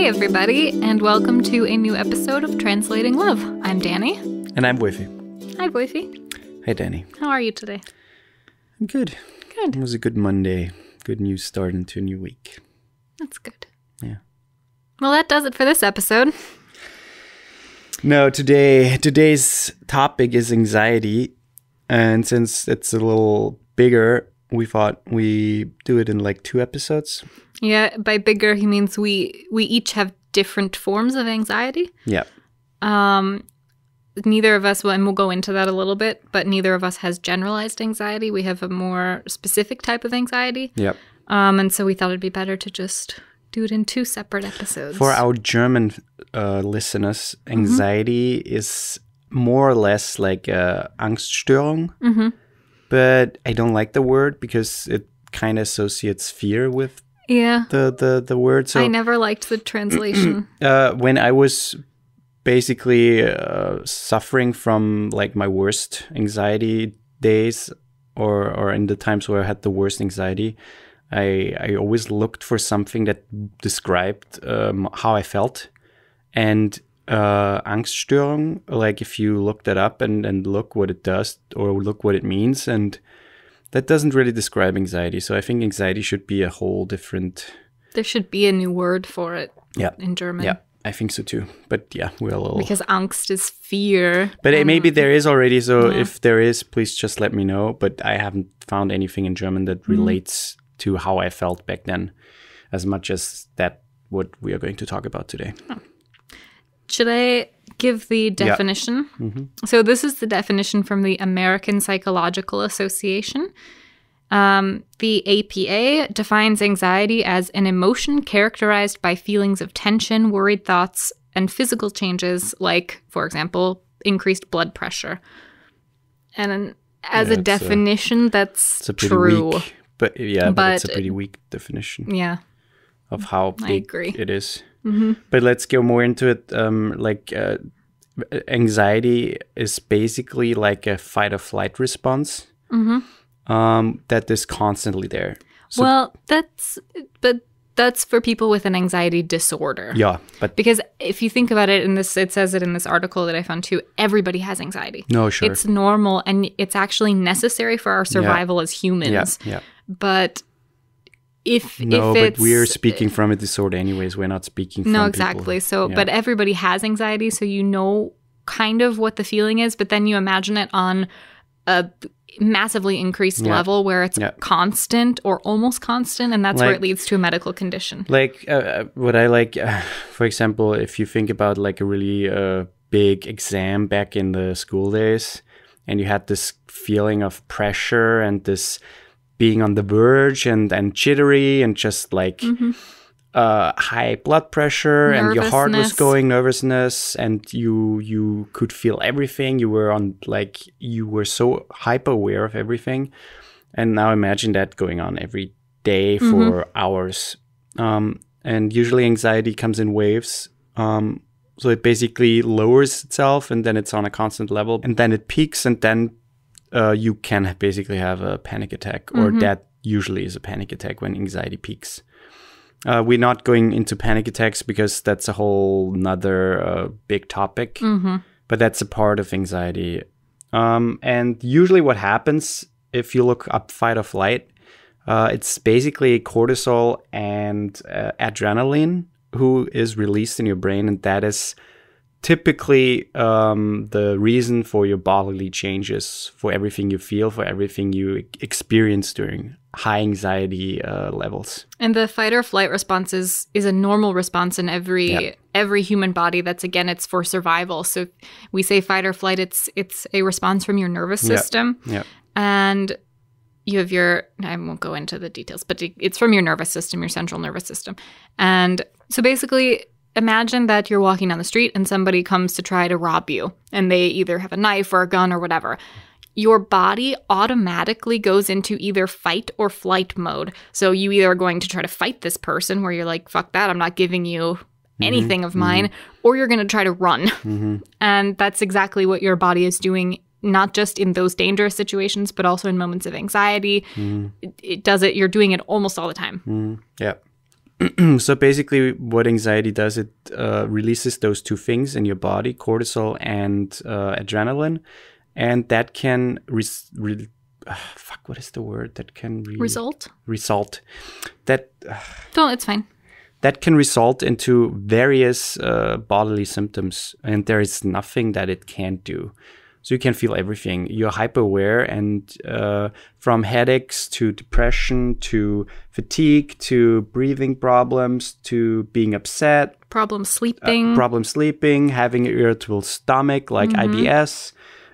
everybody, and welcome to a new episode of Translating Love. I'm Dani. And I'm Woifi. Hi, Woifi. Hey, Dani. How are you today? I'm good. Good. It was a good Monday. Good new start into a new week. That's good. Yeah. Well, that does it for this episode. No, today's topic is anxiety. And since it's a little bigger, we thought we do it in like 2 episodes. Yeah, by bigger, he means we each have different forms of anxiety. Yeah. Neither of us, and we'll go into that a little bit, but neither of us has generalized anxiety. We have a more specific type of anxiety. Yep. And so we thought it'd be better to just do it in 2 separate episodes. For our German listeners, anxiety is more or less like Angststörung. Mm-hmm. But I don't like the word because it kind of associates fear with the word. So I never liked the translation. When I was basically suffering from like my worst anxiety days or in the times where I had the worst anxiety, I always looked for something that described how I felt. And Angststörung, like if you look that up and look what it does or look what it means, and that doesn't really describe anxiety. So I think anxiety should be a whole different... There should be a new word for it in German. Yeah, I think so too. But yeah, we're a little... Because Angst is fear. But maybe there is already, so if there is, please just let me know. But I haven't found anything in German that relates to how I felt back then as much as that what we are going to talk about today. Oh. Should I give the definition? Yeah. Mm-hmm. So this is the definition from the American Psychological Association. The APA defines anxiety as an emotion characterized by feelings of tension, worried thoughts, and physical changes like, for example, increased blood pressure. And as a definition, that's true. Weak, but it's a pretty weak definition. Yeah. Of how big it is. Mm-hmm. But let's go more into it. Anxiety is basically like a fight or flight response that is constantly there. So, well, that's for people with an anxiety disorder. Yeah, but because if you think about it, it says it in this article that I found too. Everybody has anxiety. No, sure, it's normal and it's actually necessary for our survival as humans. Yeah. But but we're speaking from a disorder anyways. We're not speaking from exactly. People. So, but everybody has anxiety, so you know kind of what the feeling is, but then you imagine it on a massively increased level where it's constant or almost constant, and that's where it leads to a medical condition. Like what I like, for example, if you think about like a really big exam back in the school days, and you had this feeling of pressure and this being on the verge and jittery and just like high blood pressure and your heart was going, nervousness, and you could feel everything. You were so hyper aware of everything. And now imagine that going on every day for hours. And usually anxiety comes in waves. So it basically lowers itself and then it's on a constant level and then it peaks and then you can basically have a panic attack, or that usually is a panic attack when anxiety peaks. We're not going into panic attacks because that's a whole nother big topic, but that's a part of anxiety. And usually what happens if you look up fight or flight, it's basically cortisol and adrenaline who is released in your brain, and that is typically the reason for your bodily changes, for everything you feel, for everything you experience during high anxiety levels. And the fight or flight response is a normal response in every human body. That's, again, it's for survival. So we say fight or flight, it's a response from your nervous system. Yeah. And you have I won't go into the details, but it's from your nervous system, your central nervous system. And so basically, imagine that you're walking down the street and somebody comes to try to rob you, and they either have a knife or a gun or whatever. Your body automatically goes into either fight or flight mode. So you either are going to try to fight this person where you're like, fuck that, I'm not giving you anything of mine, or you're going to try to run. And that's exactly what your body is doing, not just in those dangerous situations, but also in moments of anxiety. It does it. You're doing it almost all the time. Yeah. So basically what anxiety does, it releases those two things in your body, cortisol and adrenaline, and that can what is the word that can result that No, it's fine. that can result into various bodily symptoms, and there is nothing that it can't do. So you can feel everything. You're hyper aware, and from headaches to depression to fatigue to breathing problems to being upset, Problem sleeping, having an irritable stomach like IBS,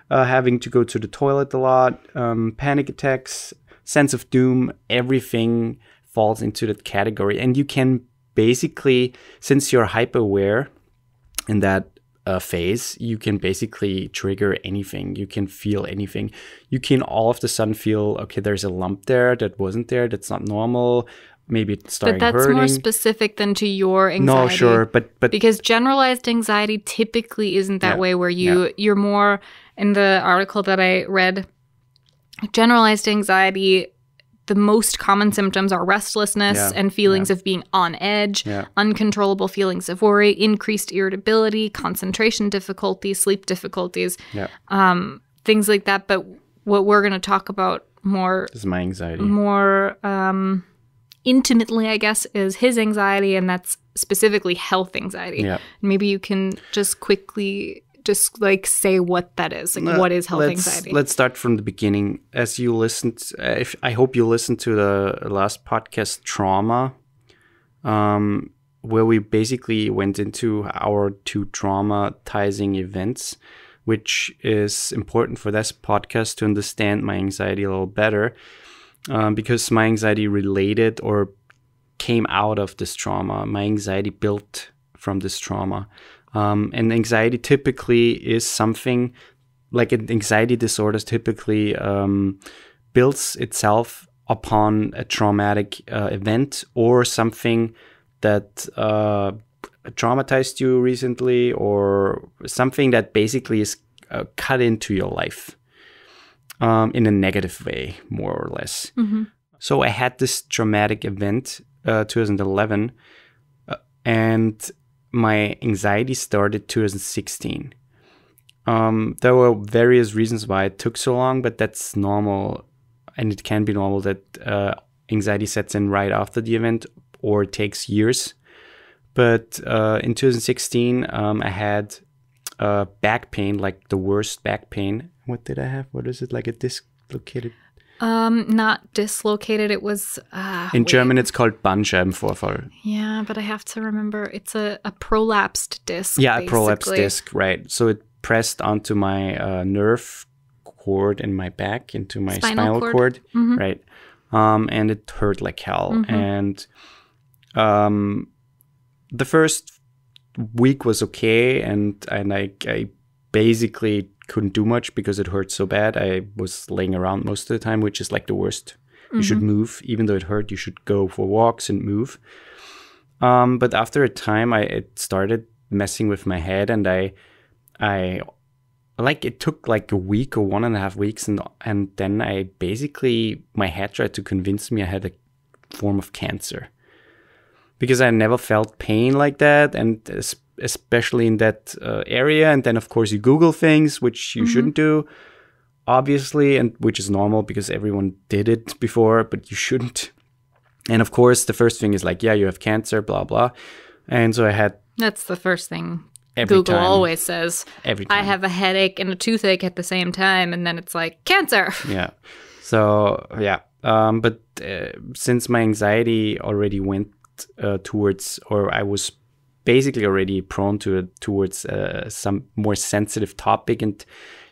having to go to the toilet a lot, panic attacks, sense of doom, everything falls into that category. And you can basically, since you're hyper aware in that phase, you can basically trigger anything. You can feel anything. You can all of a sudden feel, okay, there's a lump there that wasn't there. That's not normal. Maybe it's starting hurting. But that's more specific than to your anxiety. No, sure, but because generalized anxiety typically isn't that way. Where you're more, in the article that I read, generalized anxiety, the most common symptoms are restlessness and feelings of being on edge, uncontrollable feelings of worry, increased irritability, concentration difficulties, sleep difficulties, things like that. But what we're going to talk about more is my anxiety. More intimately, I guess, is his anxiety, and that's specifically health anxiety. Yeah. Maybe you can just quickly like say what that is. Like, what is health anxiety? Let's start from the beginning. As you listened, I hope you listened to the last podcast, Trauma, where we basically went into our two traumatizing events, which is important for this podcast to understand my anxiety a little better, because my anxiety related or came out of this trauma. My anxiety built from this trauma. And anxiety typically is something like an anxiety disorder typically builds itself upon a traumatic event or something that traumatized you recently, or something that basically is cut into your life in a negative way, more or less. Mm-hmm. So I had this traumatic event, 2011, and my anxiety started 2016. There were various reasons why it took so long, but that's normal. And it can be normal that anxiety sets in right after the event, or it takes years. But in 2016, I had back pain, like the worst back pain. What did I have? What is it? Like a dislocated? Not dislocated. It was in German it's called Bandscheibenvorfall. Yeah, but I have to remember it's a prolapsed disc. Yeah, basically. A prolapsed disc, right. So it pressed onto my nerve cord in my back, into my spinal cord. Mm-hmm. Right. And it hurt like hell. Mm-hmm. And the first week was okay, and I basically couldn't do much because it hurt so bad. I was laying around most of the time, which is like the worst. You should move. Even though it hurt, you should go for walks and move. But after a time, it started messing with my head, and I like, it took like a week or 1.5 weeks, and then I basically, my head tried to convince me I had a form of cancer, because I never felt pain like that, and especially in that area. And then, of course, you Google things, which you shouldn't do, obviously, and which is normal because everyone did it before, but you shouldn't. And of course, the first thing is like, yeah, you have cancer, blah, blah. And so I had... That's the first thing Google always says. Every time. I have a headache and a toothache at the same time, and then it's like, cancer! Yeah. So, yeah. But since my anxiety already went towards, or I was basically already prone towards some more sensitive topic, and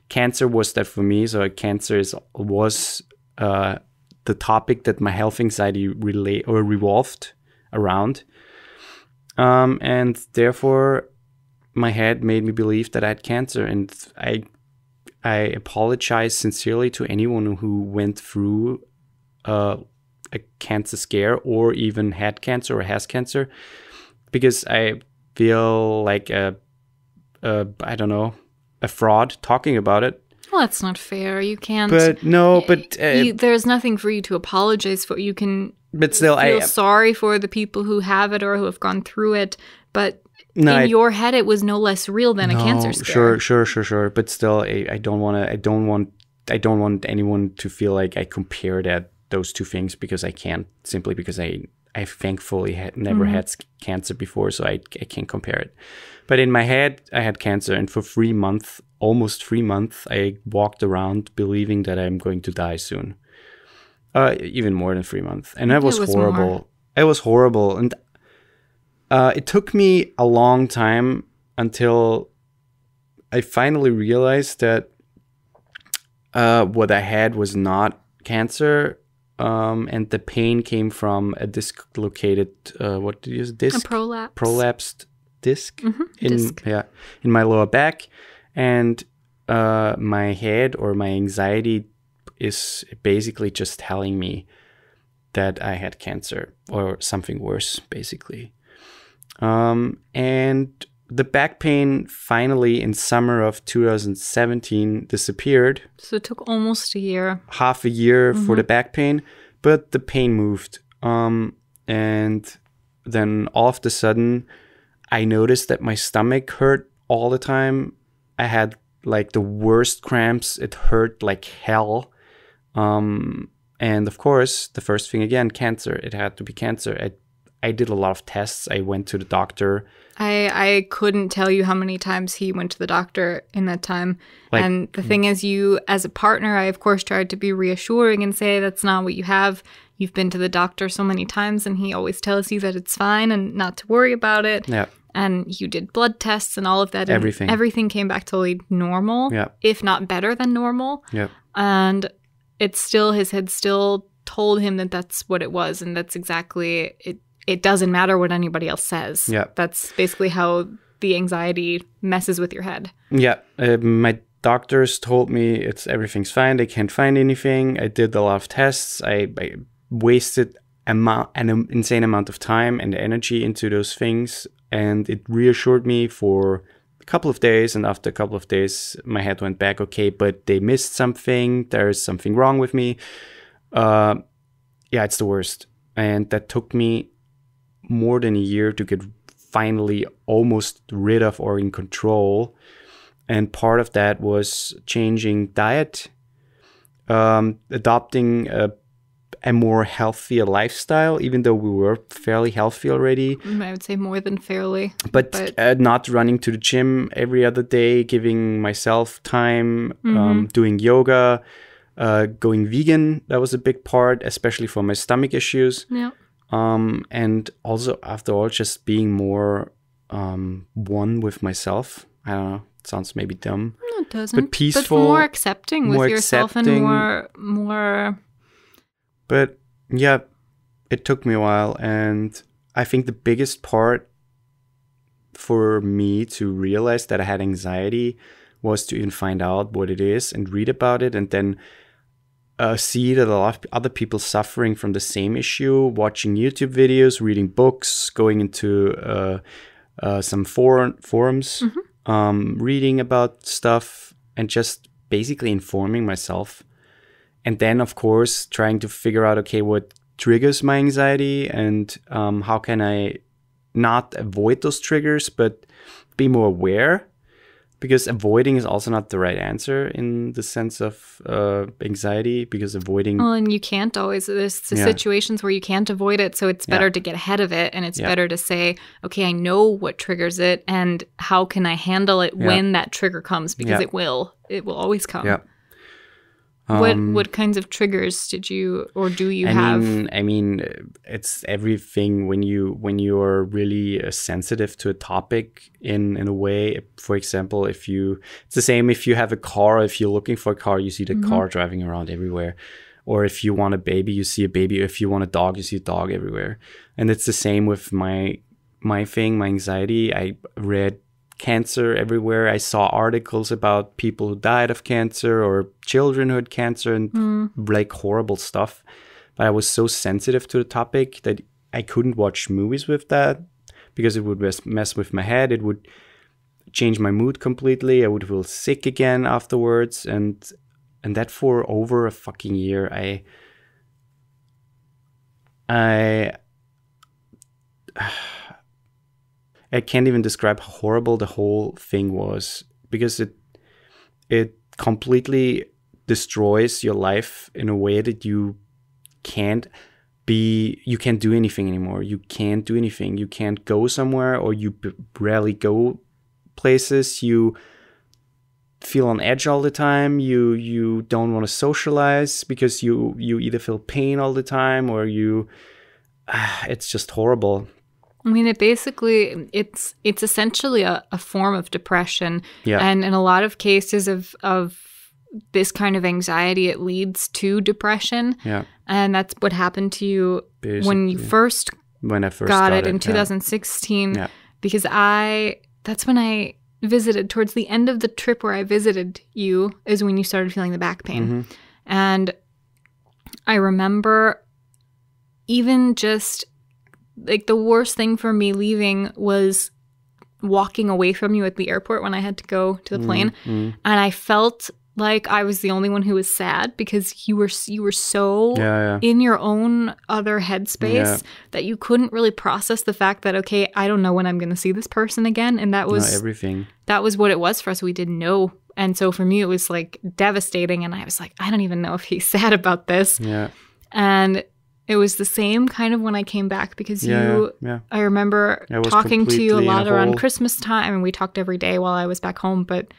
cancer was that for me. So cancer was the topic that my health anxiety revolved around, and therefore my head made me believe that I had cancer. And I apologize sincerely to anyone who went through a cancer scare, or even had cancer or has cancer, because I feel like I don't know, a fraud talking about it. Well, that's not fair. You can't. But no, there's nothing for you to apologize for. You can but still, feel sorry for the people who have it or who have gone through it. But in your head, it was no less real than a cancer scare. Sure. But still, I don't want anyone to feel like I compare those two things, because I can't, simply because I thankfully never had cancer before, so I can't compare it. But in my head, I had cancer, and for almost 3 months, I walked around believing that I'm going to die soon. Even more than 3 months, and that was horrible. More. It was horrible, and it took me a long time until I finally realized that what I had was not cancer. And the pain came from a dislocated, what did you use? Disc? A prolapse. Prolapsed disc. Disc. In my lower back. And my head or my anxiety is basically just telling me that I had cancer or something worse, basically. And the back pain finally in summer of 2017 disappeared. So it took almost a year. Half a year for the back pain, but the pain moved. And then all of a sudden, I noticed that my stomach hurt all the time. I had like the worst cramps. It hurt like hell. And of course, the first thing again, cancer. It had to be cancer. I did a lot of tests. I went to the doctor. I couldn't tell you how many times he went to the doctor in that time. And the thing is, you, as a partner, I of course tried to be reassuring and say that's not what you have. You've been to the doctor so many times, and he always tells you that it's fine and not to worry about it. Yeah. And you did blood tests and all of that. And everything came back totally normal, if not better than normal. Yeah. And it's still, his head still told him that that's what it was, and that's exactly it. It doesn't matter what anybody else says. Yeah. That's basically how the anxiety messes with your head. Yeah. My doctors told me everything's fine. They can't find anything. I did a lot of tests. I wasted an insane amount of time and energy into those things. And it reassured me for a couple of days. And after a couple of days, my head went back, okay, but they missed something. There's something wrong with me. It's the worst. And that took me more than a year to get finally almost rid of or in control. And part of that was changing diet, adopting a more healthier lifestyle, even though we were fairly healthy already. I would say more than fairly. But not running to the gym every other day, giving myself time, doing yoga, going vegan. That was a big part, especially for my stomach issues. Yeah. And also, after all, just being more one with myself. I don't know. It sounds maybe dumb. No, it doesn't. But peaceful. But more accepting with yourself and more... But yeah, it took me a while. And I think the biggest part for me to realize that I had anxiety was to even find out what it is and read about it, and then see that a lot of other people suffering from the same issue, watching YouTube videos, reading books, going into some forums, reading about stuff, and just basically informing myself. And then, of course, trying to figure out, okay, what triggers my anxiety, and how can I not avoid those triggers, but be more aware. Because avoiding is also not the right answer in the sense of anxiety, because avoiding... Well, and you can't always... There's situations where you can't avoid it, so it's better to get ahead of it, and it's better to say, okay, I know what triggers it, and how can I handle it when that trigger comes, because it will. It will always come. Yeah. What kinds of triggers did you or do you have? I mean, it's everything when you are really sensitive to a topic in a way. For example, it's the same if you have a car. If you're looking for a car, you see the car driving around everywhere. Or if you want a baby, you see a baby. If you want a dog, you see a dog everywhere. And it's the same with my anxiety. I read cancer everywhere. I saw articles about people who died of cancer or children who had cancer and like horrible stuff. But I was so sensitive to the topic that I couldn't watch movies with that because it would mess with my head. It would change my mood completely. I would feel sick again afterwards, and that for over a fucking year. I can't even describe how horrible the whole thing was, because it completely destroys your life in a way that you can't do anything anymore. You can't do anything. You can't go somewhere, or you rarely go places. You feel on edge all the time. You don't want to socialize because you either feel pain all the time, or it's just horrible. I mean, it's essentially a form of depression. Yeah. And in a lot of cases of this kind of anxiety, it leads to depression. Yeah. And that's what happened to you when I first got it in 2016. Yeah. Because that's when I visited, towards the end of the trip where I visited you, is when you started feeling the back pain. Mm-hmm. And I remember even just like the worst thing for me leaving was walking away from you at the airport when I had to go to the plane. Mm-hmm. And I felt like I was the only one who was sad, because you were so in your own other headspace that you couldn't really process the fact that, okay, I don't know when I'm going to see this person again. And that was everything. That was what it was for us. We didn't know. And so for me, it was like devastating. And I was like, I don't even know if he's sad about this. Yeah. And it was the same kind of when I came back, because I remember talking to you a lot around Christmas time, and we talked every day while I was back home. But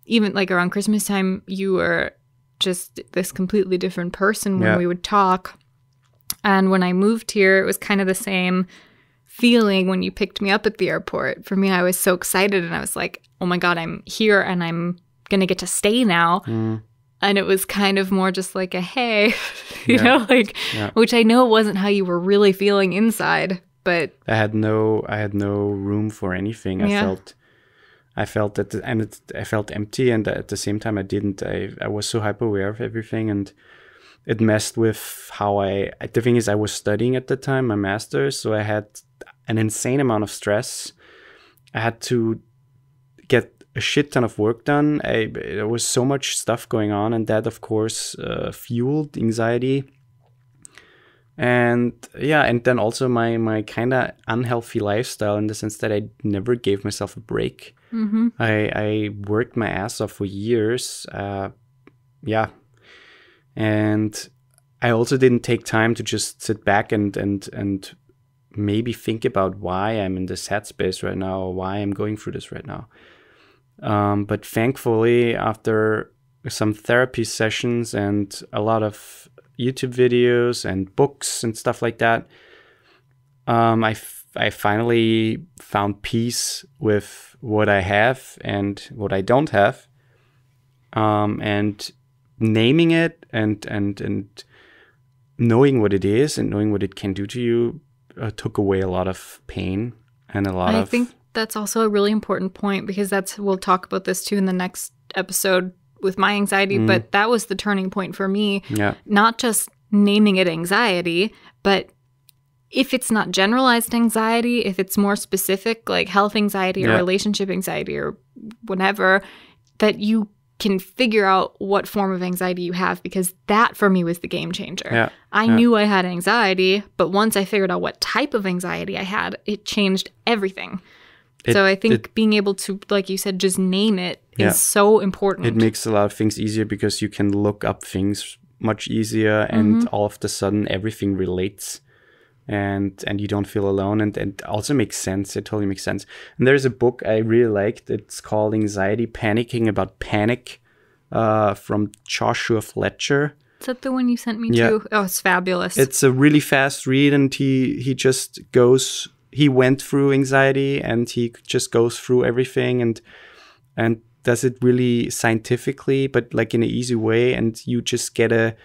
even like around Christmas time, you were just this completely different person when we would talk. And when I moved here, it was kind of the same feeling when you picked me up at the airport. For me, I was so excited, and I was like, oh my God, I'm here and I'm going to get to stay now. Mm. And it was kind of more just like a, hey, you know, like, which I know wasn't how you were really feeling inside, but I had no room for anything. I felt that, I felt empty, and at the same time I didn't. I was so hyper aware of everything, and it messed with how the thing is, I was studying at the time, my master's, so I had an insane amount of stress. I had to get a shit ton of work done. There was so much stuff going on, and that of course fueled anxiety. And then also my kind of unhealthy lifestyle, in the sense that I never gave myself a break. Mm-hmm. I worked my ass off for years. And I also didn't take time to just sit back and maybe think about why I'm in this headspace right now, or why I'm going through this right now. But thankfully, after some therapy sessions and a lot of YouTube videos and books and stuff like that, I finally found peace with what I have and what I don't have, and naming it and knowing what it is and knowing what it can do to you took away a lot of pain and I think that's also a really important point, because we'll talk about this too in the next episode with my anxiety, but that was the turning point for me. Yeah. Not just naming it anxiety, but if it's not generalized anxiety, if it's more specific, like health anxiety or relationship anxiety or whatever, that you can figure out what form of anxiety you have, because that for me was the game changer. Yeah. I knew I had anxiety, but once I figured out what type of anxiety I had, it changed everything. So I think being able to, like you said, just name it is so important. It makes a lot of things easier, because you can look up things much easier, and all of a sudden everything relates, and you don't feel alone, and it also makes sense. It totally makes sense. And there's a book I really liked. It's called Anxiety Panicking, about panic, from Joshua Fletcher. Is that the one you sent me to? Oh, it's fabulous. It's a really fast read, and he just goes... He went through anxiety, and he just goes through everything and does it really scientifically, but like in an easy way. And you just get a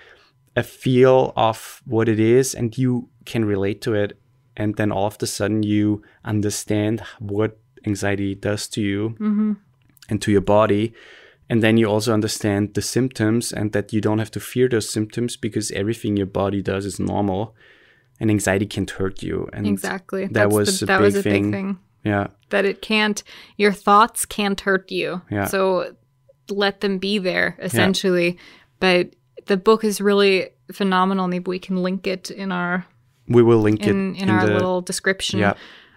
feel of what it is, and you can relate to it. And then all of a sudden you understand what anxiety does to you and to your body. And then you also understand the symptoms, and that you don't have to fear those symptoms, because everything your body does is normal. And anxiety can't hurt you. And exactly. That was a big thing. Yeah. That it can't, your thoughts can't hurt you. Yeah. So let them be there, essentially. But the book is really phenomenal. Maybe we can link it in our... We will link it in our little description. Yeah.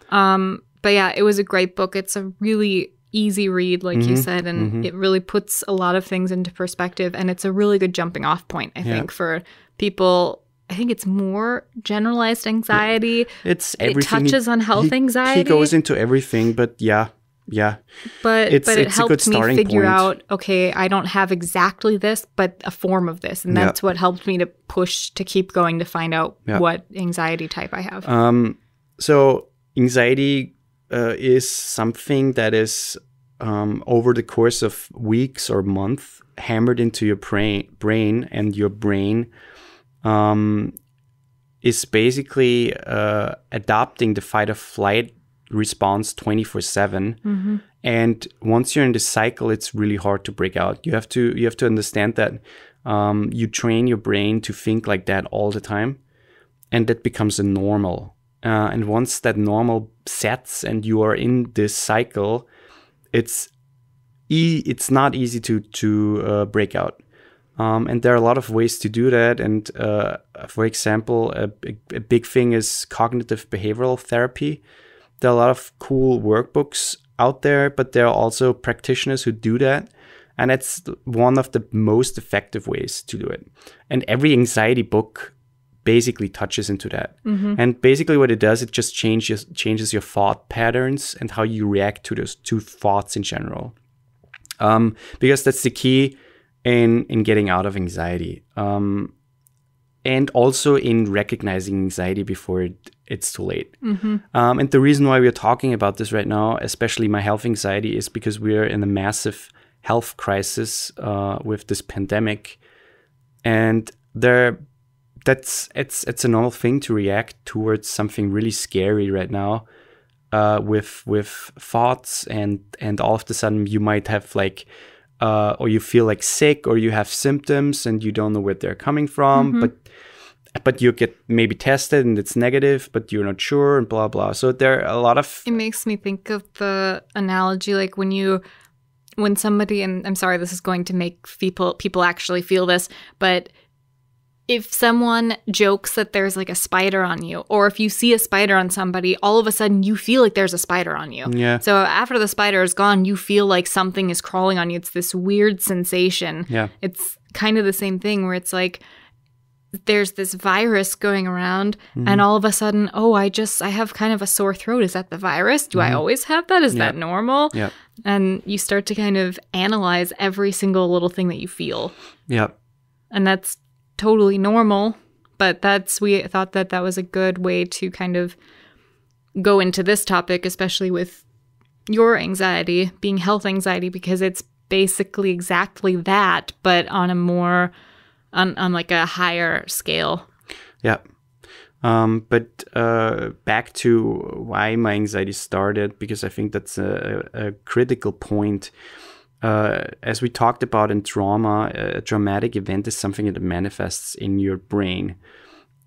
But yeah, it was a great book. It's a really easy read, like you said, and it really puts a lot of things into perspective. And it's a really good jumping off point, I think, for people. I think it's more generalized anxiety. It's everything. It touches on health anxiety. He goes into everything, but yeah. But it helped me figure point. out, okay, I don't have exactly this, but a form of this. And that's what helped me to push to keep going to find out what anxiety type I have. So anxiety is something that is over the course of weeks or months hammered into your brain, and your brain is basically adopting the fight or flight response 24/7. And once you're in this cycle, it's really hard to break out. You have to understand that you train your brain to think like that all the time, and that becomes a normal. And once that normal sets and you are in this cycle, it's not easy to break out. And there are a lot of ways to do that. And for example, a big thing is cognitive behavioral therapy. There are a lot of cool workbooks out there, but there are also practitioners who do that. And it's one of the most effective ways to do it. And every anxiety book basically touches into that. And basically what it does, it just changes your thought patterns and how you react to those two thoughts in general. Because that's the key in getting out of anxiety. And also in recognizing anxiety before it's too late. And the reason why we're talking about this right now, especially my health anxiety, is because we're in a massive health crisis with this pandemic. And it's a normal thing to react towards something really scary right now with thoughts, and all of a sudden you might have or you feel like sick, or you have symptoms and you don't know where they're coming from, but you get maybe tested and it's negative, but you're not sure, and blah, blah. So there are a lot of... It makes me think of the analogy, like when somebody, and I'm sorry, this is going to make people actually feel this, but if someone jokes that there's like a spider on you, or if you see a spider on somebody, all of a sudden you feel like there's a spider on you. Yeah. So after the spider is gone, you feel like something is crawling on you. It's this weird sensation. Yeah. It's kind of the same thing where it's like there's this virus going around, and all of a sudden, I have kind of a sore throat. Is that the virus? Do I always have that? Is that normal? Yeah. And you start to kind of analyze every single little thing that you feel. Yeah. And that's totally normal, but we thought that was a good way to kind of go into this topic, especially with your anxiety being health anxiety, because it's basically exactly that, but on a more on like a higher scale. Yeah. But back to why my anxiety started, because I think that's a critical point. As we talked about in trauma, a traumatic event is something that manifests in your brain.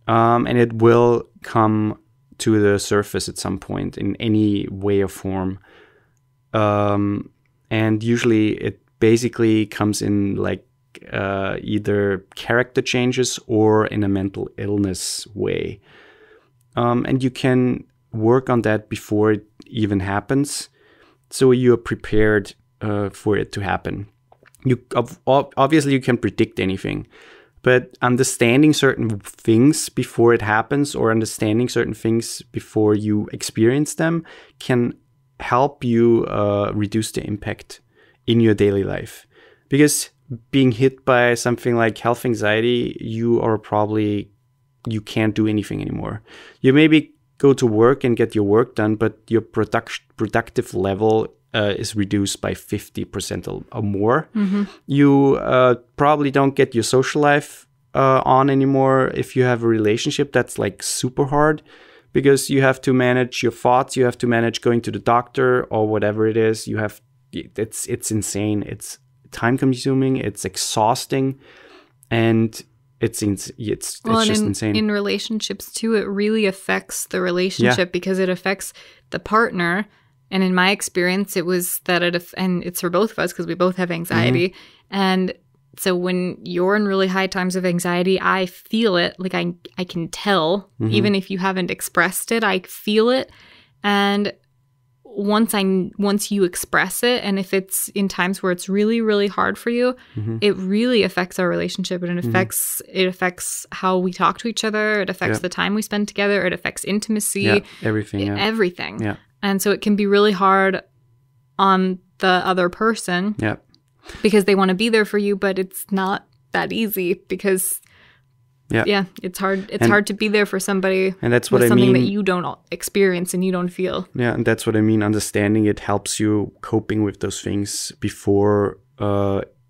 And it will come to the surface at some point in any way or form. And usually it basically comes in like either character changes or in a mental illness way. And you can work on that before it even happens, so you're prepared for it to happen. Obviously you can predict anything, but understanding certain things before it happens, or understanding certain things before you experience them, can help you reduce the impact in your daily life. Because being hit by something like health anxiety, you can't do anything anymore. You maybe go to work and get your work done, but your productive level is reduced by 50% or more. You probably don't get your social life on anymore. If you have a relationship, that's like super hard, because you have to manage your thoughts, you have to manage going to the doctor or whatever it is. It's insane. It's time consuming, it's exhausting, and it's just insane. In relationships too, it really affects the relationship, because it affects the partner, And in my experience, it was that and it's for both of us because we both have anxiety. And so when you're in really high times of anxiety, I feel it. Like I can tell, even if you haven't expressed it, I feel it. And once you express it, and if it's in times where it's really, really hard for you, it really affects our relationship, and it affects how we talk to each other. It affects the time we spend together. It affects intimacy. Everything. Everything. Yeah. And so it can be really hard on the other person. Yeah. Because they want to be there for you, but it's not that easy because it's hard. It's hard to be there for somebody, and that's what I something mean. that you don't experience and you don't feel. Yeah, and that's what I mean. Understanding it helps you coping with those things before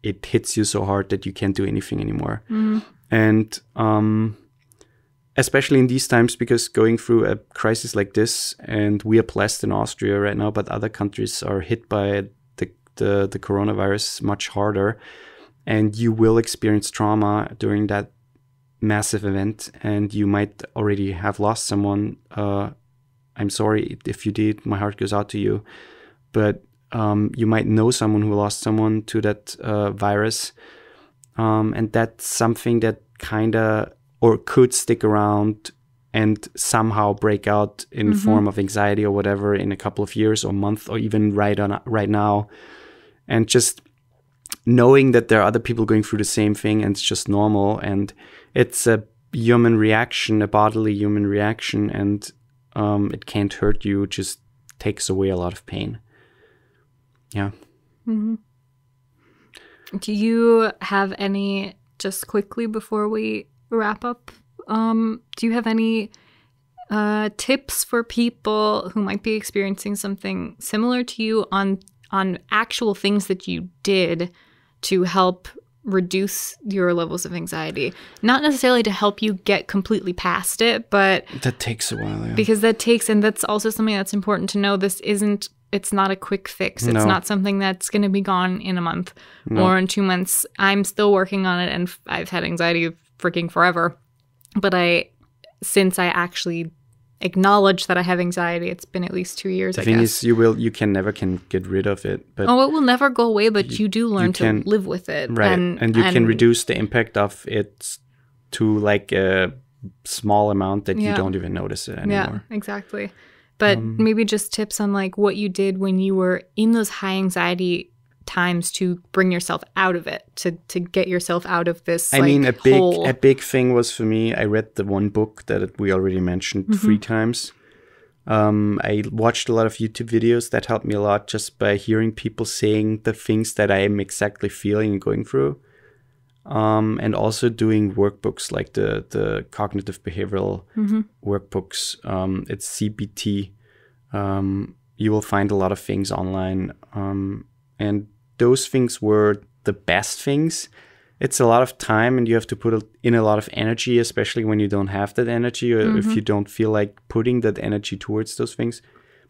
it hits you so hard that you can't do anything anymore. And especially in these times, because going through a crisis like this, and we are blessed in Austria right now, but other countries are hit by the coronavirus much harder, and you will experience trauma during that massive event, and you might already have lost someone. I'm sorry if you did. My heart goes out to you. But you might know someone who lost someone to that virus, and that's something that kind of or could stick around and somehow break out in form of anxiety or whatever in a couple of years or month or even right now. And just knowing that there are other people going through the same thing, and it's just normal, and it's a human reaction, a bodily human reaction, and it can't hurt you, it just takes away a lot of pain. Yeah. Do you have any, just quickly before we wrap up, do you have any tips for people who might be experiencing something similar to you on actual things that you did to help reduce your levels of anxiety? Not necessarily to help you get completely past it, but that takes a while, yeah. Because and that's also something that's important to know. It's not a quick fix. It's not something that's going to be gone in a month or in 2 months. I'm still working on it, and I've had anxiety freaking forever. But since I actually acknowledge that I have anxiety, it's been at least 2 years. The thing is, you never can get rid of it. But it will never go away. But you do learn to live with it, right? And you can reduce the impact of it to like a small amount that you don't even notice it anymore. Yeah, exactly. But maybe just tips on like what you did when you were in those high anxiety times to bring yourself out of it, to get yourself out of this. I mean, a big thing was for me, I read the one book that we already mentioned 3 times. I watched a lot of YouTube videos that helped me a lot just by hearing people saying the things that I am exactly feeling and going through. And also doing workbooks like the cognitive behavioral workbooks. It's CBT. You will find a lot of things online. And those things were the best things. It's a lot of time, and you have to put in a lot of energy, especially when you don't have that energy, or if you don't feel like putting that energy towards those things.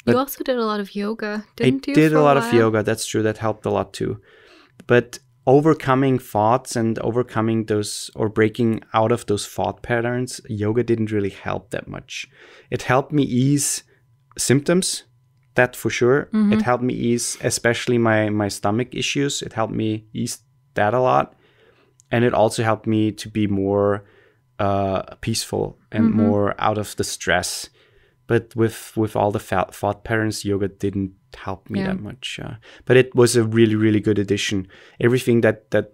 But you also did a lot of yoga, didn't you? I did a lot of yoga. That's true. That helped a lot too. But overcoming thoughts and overcoming those or breaking out of those thought patterns, yoga didn't really help that much. It helped me ease symptoms, that for sure. It helped me ease especially my stomach issues. It helped me ease that a lot. And it also helped me to be more peaceful and more out of the stress. But with all the thought patterns, yoga didn't help me that much. But it was a really, really good addition. Everything that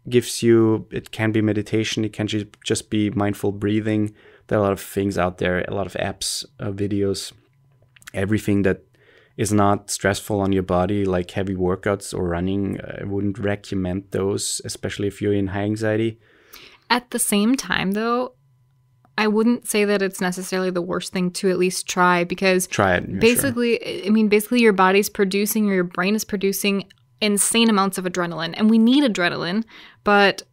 gives you, it can be meditation, it can just be mindful breathing. There are a lot of things out there, a lot of apps, videos, everything that is not stressful on your body, like heavy workouts or running. I wouldn't recommend those, especially if you're in high anxiety. At the same time, though, I wouldn't say that it's necessarily the worst thing to at least try, because basically, sure. I mean, basically your body's producing or your brain is producing insane amounts of adrenaline, and we need adrenaline, but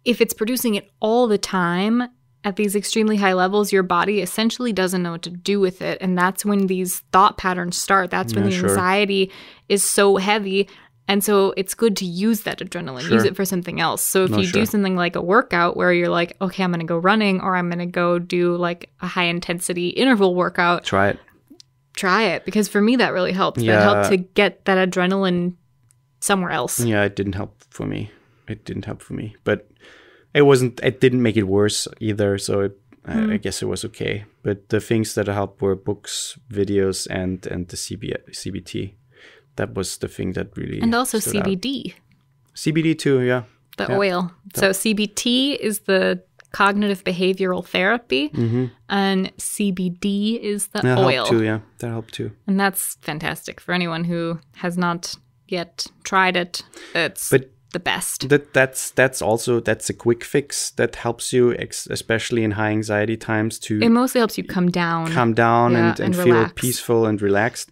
if it's producing it all the time at these extremely high levels, your body essentially doesn't know what to do with it, and that's when these thought patterns start. That's when the anxiety is so heavy. And so it's good to use that adrenaline, use it for something else. So if you do something like a workout where you're like, okay, I'm going to go running, or I'm going to go do like a high intensity interval workout. Try it. try it, because for me that really helped. Yeah. That helped to get that adrenaline somewhere else. Yeah, it didn't help for me. But it didn't make it worse either. So I guess it was okay. But the things that helped were books, videos, and the CBT. That was the thing that really And also stood out. CBD. CBD too, yeah. The oil. So CBT is the cognitive behavioral therapy, and CBD is the That oil. helped too, yeah. That helped too. And that's fantastic for anyone who has not yet tried it. It's the best. That's a quick fix that helps you, especially in high anxiety times, to It mostly helps you calm down. and feel relax. peaceful and relaxed.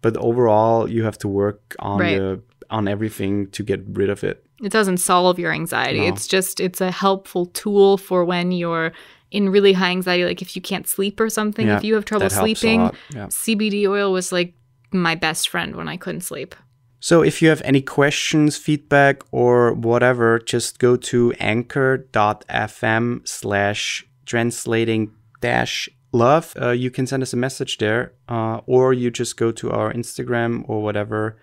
But overall, you have to work on Right. on everything to get rid of it. It doesn't solve your anxiety. No. It's a helpful tool for when you're in really high anxiety, like if you can't sleep or something, Yeah, if you have trouble that helps a sleeping, lot, yeah. CBD oil was like my best friend when I couldn't sleep. So if you have any questions, feedback, or whatever, just go to anchor.fm/translating-love. You can send us a message there, or you just go to our Instagram or whatever.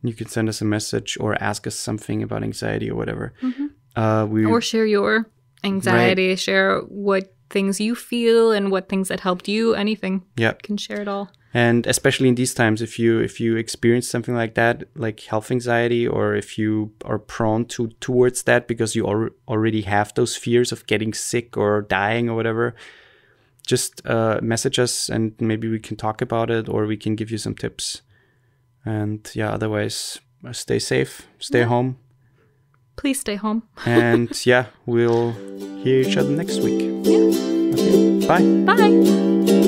You can send us a message or ask us something about anxiety or whatever. Or share your anxiety, share what things you feel and what things that helped you, anything. Yeah. You can share it all. And especially in these times, if you experience something like that, like health anxiety, or if you are prone towards that because you already have those fears of getting sick or dying or whatever, just message us and maybe we can talk about it or we can give you some tips. And yeah, otherwise, stay safe, stay home. Please stay home. And yeah, we'll hear each other next week. Yeah. Okay, bye. Bye.